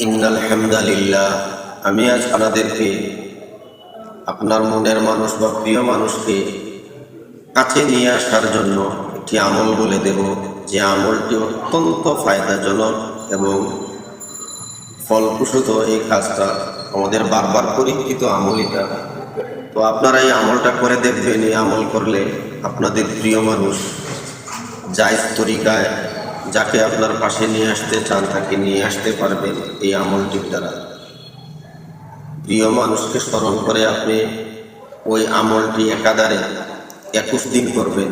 ইন্নাল হামদালিল্লাহ। আমি আজ আপনাদেরকে আপনার মনের মানুষ বা প্রিয় মানুষকে কাছে নিয়ে আসার জন্য একটি আমল বলে দেব, যে আমলটি অত্যন্ত ফায়দাজনক এবং ফলপ্রসূ। এই কাজটা আমাদের বারবার পরীক্ষিত আমল এটা। তো আপনারা এই আমলটা করে দেখবেন। এই আমল করলে আপনাদের প্রিয় মানুষ জায়েজ তরিকায় যাকে আপনার পাশে নিয়ে আসতে চান তাকে নিয়ে আসতে পারবেন এই আমলটির দ্বারা। প্রিয় মানুষকে স্মরণ করে আপনি ওই আমলটি একাধারে 21 দিন করবেন।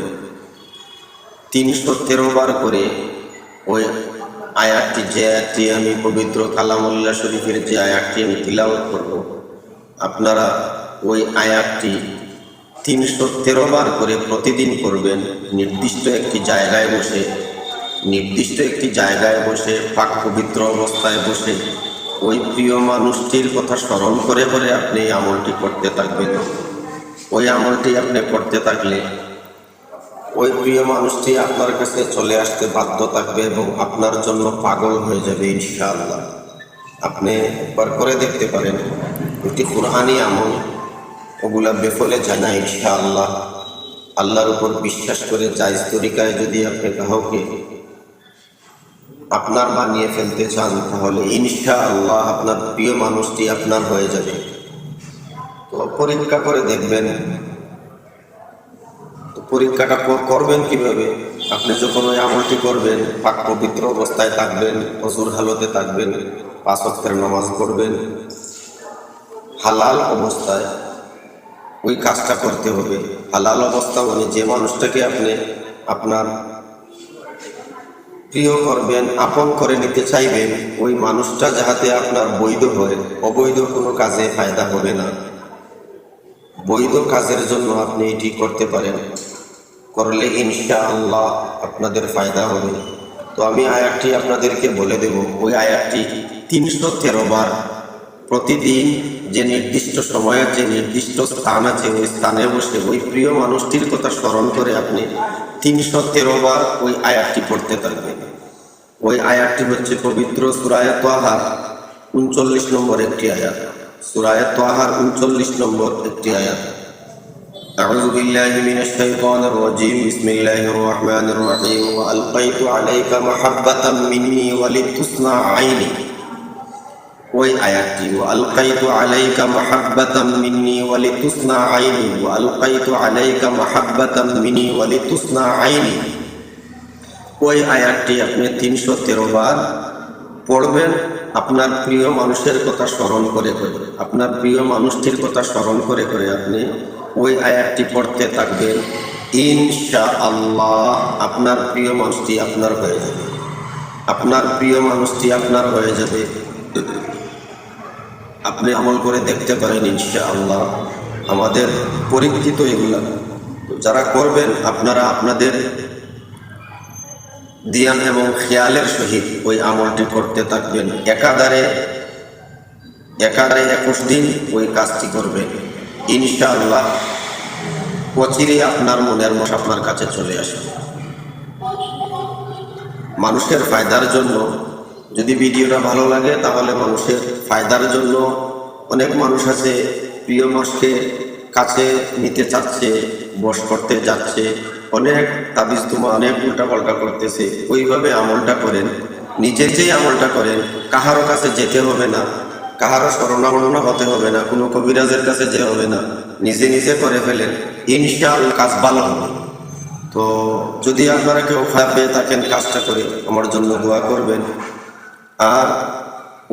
313 বার করে ওই আয়াতটি, যে আয়াতটি আমি পবিত্র কালামুল্লাহ শরীফের যে আয়াতটি আমি তিলাওয়াত করব, আপনারা ওই আয়াতটি 313 বার করে প্রতিদিন করবেন। নির্দিষ্ট একটি জায়গায় বসে পাক পবিত্র অবস্থায় বসে ওই প্রিয় মানুষটির কথা স্মরণ করে করে আপনি এই আমলটি করতে থাকবেন। ওই আমলটি আপনি করতে থাকলে ওই প্রিয় মানুষটি আপনার কাছে চলে আসতে বাধ্য থাকবে এবং আপনার জন্য পাগল হয়ে যাবে ইনশাআল্লাহ। আপনি একবার করে দেখতে পারেন। একটি কুরআনি আমল, ওগুলা বেফলে জানা ইনশাআল্লাহ। আল্লাহর উপর বিশ্বাস করে জায়েজ তরিকায় যদি আপনি কাউকে আপনার বানিয়ে ফেলতে চান, তাহলে ইনশাআল্লাহ আপনার প্রিয় মানুষটি আপনার হয়ে যাবে। তো পরীক্ষা করে দেখবেন। তো পরীক্ষাটা করবেন কিভাবে? আপনি যখন ওই আমলটি করবেন, পাক পবিত্র অবস্থায় থাকবেন, অজুর হালতে থাকবেন, 5 ওয়াক্তের নামাজ পড়বেন, হালাল অবস্থায় ওই কাজটা করতে হবে। হালাল অবস্থা মানে যে মানুষটাকে আপনি আপনার প্রিয় করবেন, আপন করে নিতে চাইবেন, ওই মানুষটা যাহাতে আপনার বৈধ হয়, অবৈধ কোনো কাজে ফায়দা হবে না। বৈধ কাজের জন্য আপনি এটি করতে পারেন। করলে ইনশাআল্লাহ আপনাদের ফায়দা হবে। তো আমি আয়াতটি আপনাদেরকে বলে দেব। ওই আয়াতটি 313 বার প্রতিদিন যে নির্দিষ্ট সময় আছে, নির্দিষ্ট স্থান আছে, ওই স্থানে বসে ওই প্রিয় মানুষটির কথা স্মরণ করে আপনি 313 বার ওই আয়াতটি পড়তে থাকবেন। ওই আয়াতটি হচ্ছে পবিত্র সূরা তাহা 39 নম্বর একটি আয়াত। সূরা তাহার 39 নম্বর একটি আয়াত। أعوذ بالله من الشيطان الرجيم بسم الله الرحمن الرحيم وألقيت عليك محبة مني ولتصنع عيني। ওই আয়াতটি وألقيت عليك محبة مني ولتصنع عيني وألقيت عليك محبة مني ولتصنع عيني। ওই আয়াতটি আপনি 313 বার পড়বেন। আপনার প্রিয় মানুষের কথা স্মরণ করে করে, আপনার প্রিয় মানুষটির কথা স্মরণ করে করে আপনি ওই আয়াতটি পড়তে থাকবেন। ইনশাআল্লাহ আপনার প্রিয় মানুষটি আপনার হয়ে যাবে। আপনার প্রিয় মানুষটি আপনার হয়ে যাবে। আপনি আমল করে দেখতে পারেন ইনশাআল্লাহ। আমাদের পরীক্ষিত এগুলা। যারা করবেন আপনারা আপনাদের ধ্যান এবং খেয়ালের সহিত ওই আমলটি করতে থাকবেন। একাধারে 21 দিন ওই কাজটি করবেন ইনশাআল্লাহ। অচিরেই আপনার মনের মানুষ আপনার কাছে চলে আসবে। মানুষের ফায়দার জন্য যদি ভিডিওটা ভালো লাগে, তাহলে মানুষের ফায়দার জন্য অনেক মানুষ আছে প্রিয় মানুষকে কাছে নিতে চাচ্ছে, বশ করতে যাচ্ছে, অনেক তাবিজ তোমা অনেক উল্টাপাল্টা করতেছে। ওইভাবে আমলটা করেন, নিজে যেই আমলটা করেন, কাহারও কাছে যেতে হবে না, কাহারও শরণাপন্ন হতে হবে না, কোনো কবিরাজের কাছে যেতে হবে না, নিজে নিজে করে ফেলেন, ইনশাআল্লাহ কাজ ভালো হবে। তো যদি আপনারা কেউ উপায় পেয়ে থাকেন কাজটা করে, আমার জন্য দোয়া করবেন। আর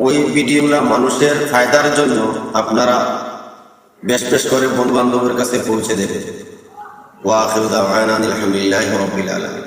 ওই ভিডিওগুলা মানুষের ফায়দার জন্য আপনারা বেশ বেশ করে বন্ধু বান্ধবের কাছে পৌঁছে দেবেন। ওয়া আখিরু দাওয়ানা আলহামদুলিল্লাহি রাব্বিল আলামিন।